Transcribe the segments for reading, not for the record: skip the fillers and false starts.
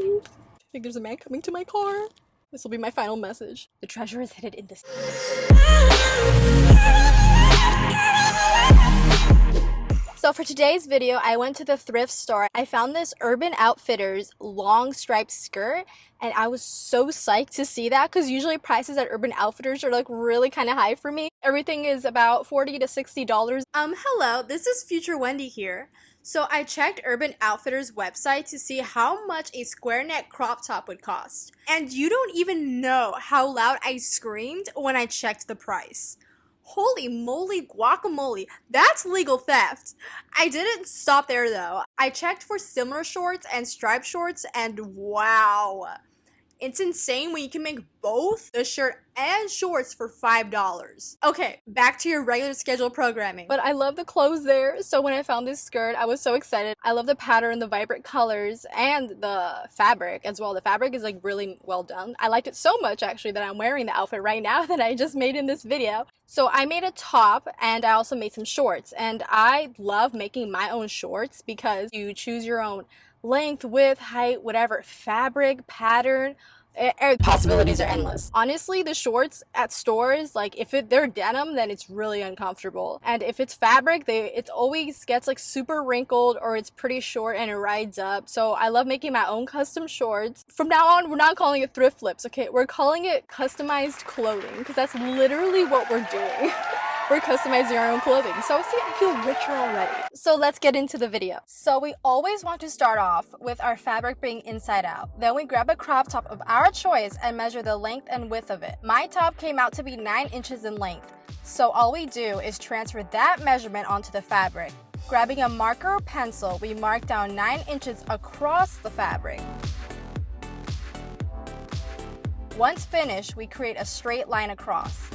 I think there's a man coming to my car. This will be my final message. The treasure is hidden in this. So for today's video, I went to the thrift store. I found this Urban Outfitters long striped skirt, and I was so psyched to see that because usually prices at Urban Outfitters are like really kind of high for me. Everything is about $40 to $60. Hello, this is Future Wendy here. So I checked Urban Outfitters website to see how much a square neck crop top would cost. And you don't even know how loud I screamed when I checked the price. Holy moly guacamole, that's legal theft. I didn't stop there though. I checked for similar shorts and striped shorts, and wow. It's insane when you can make both the shirt and shorts for $5. Okay, back to your regular scheduled programming. But I love the clothes there, so when I found this skirt, I was so excited. I love the pattern, the vibrant colors, and the fabric as well. The fabric is like really well done. I liked it so much actually that I'm wearing the outfit right now that I just made in this video. So I made a top and I also made some shorts, and I love making my own shorts because you choose your own length, width, height, whatever, fabric, pattern. Possibilities are endless. Honestly, the shorts at stores, like if they're denim, then it's really uncomfortable, and if it's fabric, it always gets like super wrinkled, or it's pretty short and it rides up. So I love making my own custom shorts. From now on, we're not calling it thrift flips, okay? We're calling it customized clothing, because that's literally what we're doing. We're customizing our own clothing. So see, I feel richer already. So let's get into the video. So we always want to start off with our fabric being inside out. Then we grab a crop top of our choice and measure the length and width of it. My top came out to be 9 inches in length. So all we do is transfer that measurement onto the fabric. Grabbing a marker or pencil, we mark down 9 inches across the fabric. Once finished, we create a straight line across.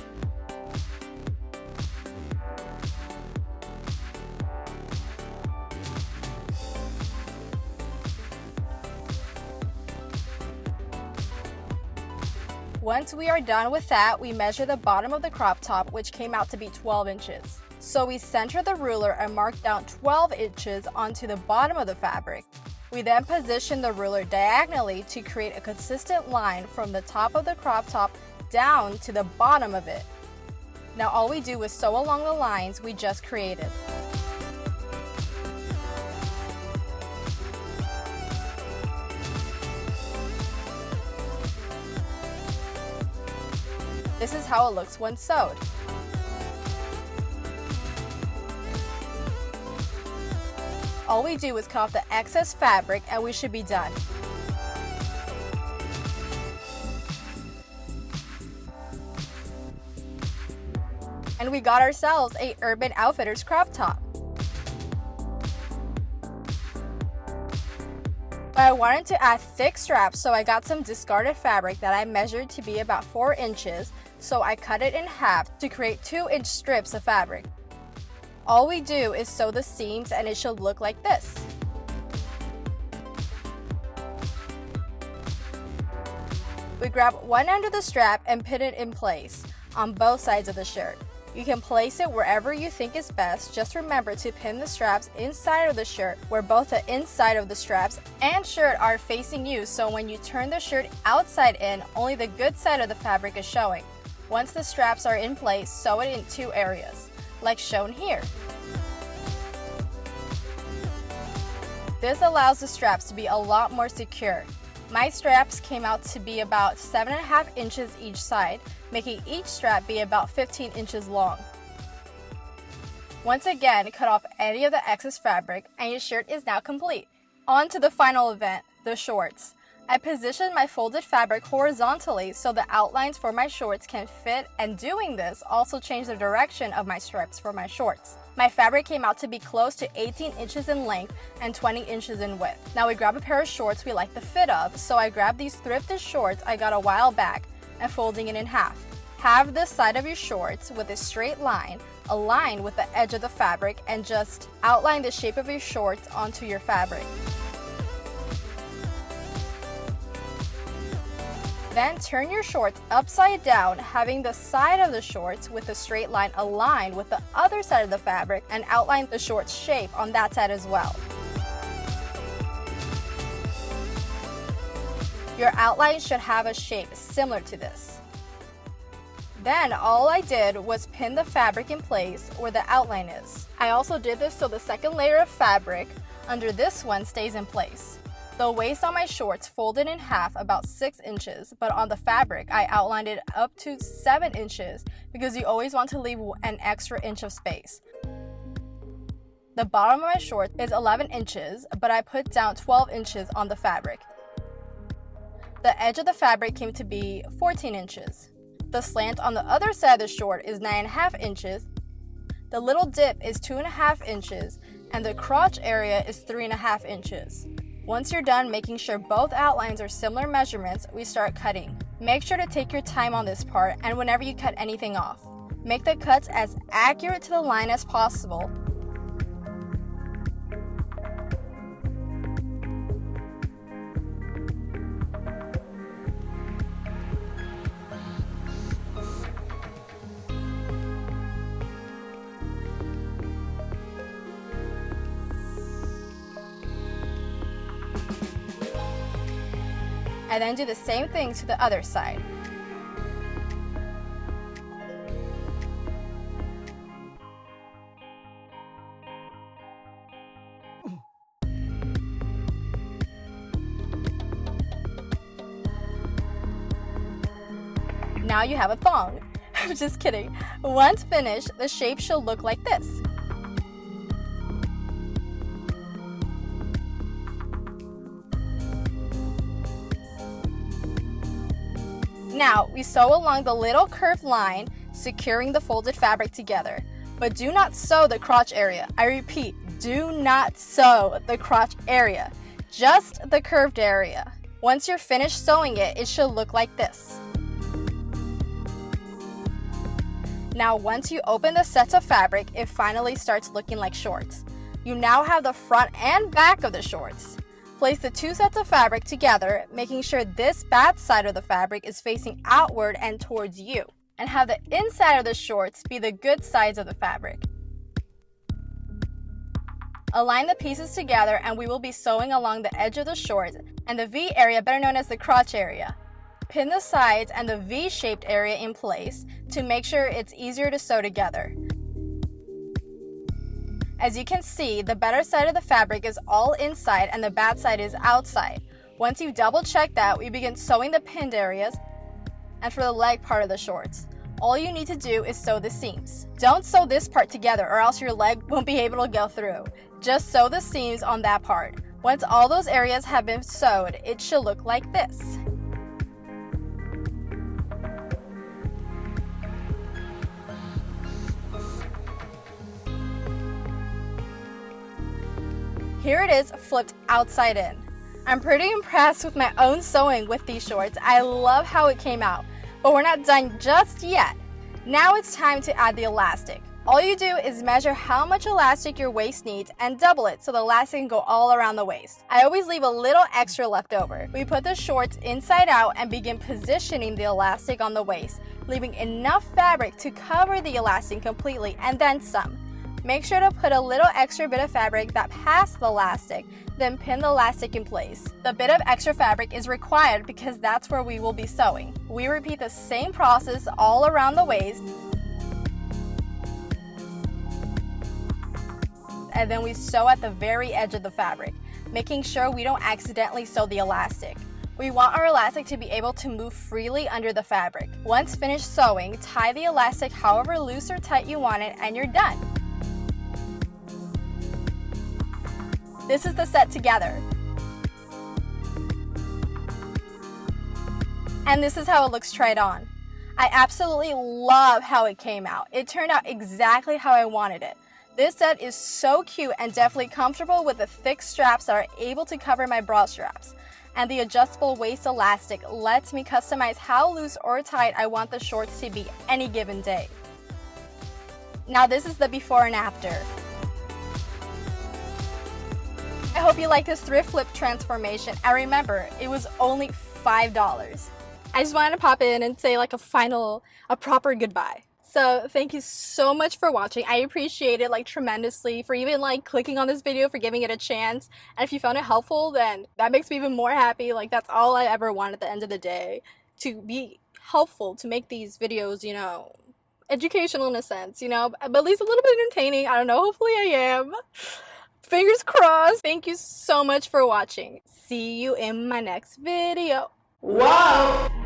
Once we are done with that, we measure the bottom of the crop top, which came out to be 12 inches. So we center the ruler and mark down 12 inches onto the bottom of the fabric. We then position the ruler diagonally to create a consistent line from the top of the crop top down to the bottom of it. Now all we do is sew along the lines we just created. This is how it looks when sewed. All we do is cut off the excess fabric and we should be done. And we got ourselves a Urban Outfitters crop top. But I wanted to add thick straps, so I got some discarded fabric that I measured to be about 4 inches, so I cut it in half to create 2-inch strips of fabric. All we do is sew the seams and it should look like this. We grab one end of the strap and pin it in place on both sides of the shirt. You can place it wherever you think is best. Just remember to pin the straps inside of the shirt where both the inside of the straps and shirt are facing you, so when you turn the shirt outside in, only the good side of the fabric is showing. Once the straps are in place, sew it in 2 areas, like shown here. This allows the straps to be a lot more secure. My straps came out to be about 7.5 inches each side, making each strap be about 15 inches long. Once again, cut off any of the excess fabric and your shirt is now complete. On to the final event, the shorts. I positioned my folded fabric horizontally so the outlines for my shorts can fit, and doing this also changed the direction of my stripes for my shorts. My fabric came out to be close to 18 inches in length and 20 inches in width. Now we grab a pair of shorts we like the fit of, so I grabbed these thrifted shorts I got a while back and folding it in half. Have the side of your shorts with a straight line, align with the edge of the fabric, and just outline the shape of your shorts onto your fabric. Then turn your shorts upside down, having the side of the shorts with a straight line aligned with the other side of the fabric, and outline the shorts shape on that side as well. Your outline should have a shape similar to this. Then all I did was pin the fabric in place where the outline is. I also did this so the second layer of fabric under this one stays in place. The waist on my shorts folded in half about 6 inches, but on the fabric I outlined it up to 7 inches because you always want to leave an extra inch of space. The bottom of my short is 11 inches, but I put down 12 inches on the fabric. The edge of the fabric came to be 14 inches. The slant on the other side of the short is 9.5 inches. The little dip is 2.5 inches, and the crotch area is 3.5 inches. Once you're done making sure both outlines are similar measurements, we start cutting. Make sure to take your time on this part and whenever you cut anything off. Make the cuts as accurate to the line as possible. And then do the same thing to the other side. Now you have a thong. I'm just kidding. Once finished, the shape should look like this. Now, we sew along the little curved line, securing the folded fabric together. But do not sew the crotch area. I repeat, do not sew the crotch area, just the curved area. Once you're finished sewing it, it should look like this. Now, once you open the sets of fabric, it finally starts looking like shorts. You now have the front and back of the shorts. Place the 2 sets of fabric together, making sure this bad side of the fabric is facing outward and towards you, and have the inside of the shorts be the good sides of the fabric. Align the pieces together and we will be sewing along the edge of the shorts and the V area, better known as the crotch area. Pin the sides and the V-shaped area in place to make sure it's easier to sew together. As you can see, the better side of the fabric is all inside and the bad side is outside. Once you double check that, we begin sewing the pinned areas and for the leg part of the shorts. All you need to do is sew the seams. Don't sew this part together or else your leg won't be able to go through. Just sew the seams on that part. Once all those areas have been sewed, it should look like this. Here it is flipped outside in. I'm pretty impressed with my own sewing with these shorts. I love how it came out, but we're not done just yet. Now it's time to add the elastic. All you do is measure how much elastic your waist needs and double it so the elastic can go all around the waist. I always leave a little extra left over. We put the shorts inside out and begin positioning the elastic on the waist, leaving enough fabric to cover the elastic completely and then some. Make sure to put a little extra bit of fabric that passed the elastic, then pin the elastic in place. The bit of extra fabric is required because that's where we will be sewing. We repeat the same process all around the waist, and then we sew at the very edge of the fabric, making sure we don't accidentally sew the elastic. We want our elastic to be able to move freely under the fabric. Once finished sewing, tie the elastic however loose or tight you want it, and you're done. This is the set together. And this is how it looks tried on. I absolutely love how it came out. It turned out exactly how I wanted it. This set is so cute and definitely comfortable with the thick straps that are able to cover my bra straps. And the adjustable waist elastic lets me customize how loose or tight I want the shorts to be any given day. Now this is the before and after. I hope you like this thrift flip transformation, and remember, it was only $5. I just wanted to pop in and say like a proper goodbye. So thank you so much for watching. I appreciate it like tremendously, for even like clicking on this video, for giving it a chance. And if you found it helpful, then that makes me even more happy. Like that's all I ever want at the end of the day, to be helpful, to make these videos, you know, educational in a sense, you know, but at least a little bit entertaining. I don't know, hopefully I am. Fingers crossed. Thank you so much for watching. See you in my next video. Wow!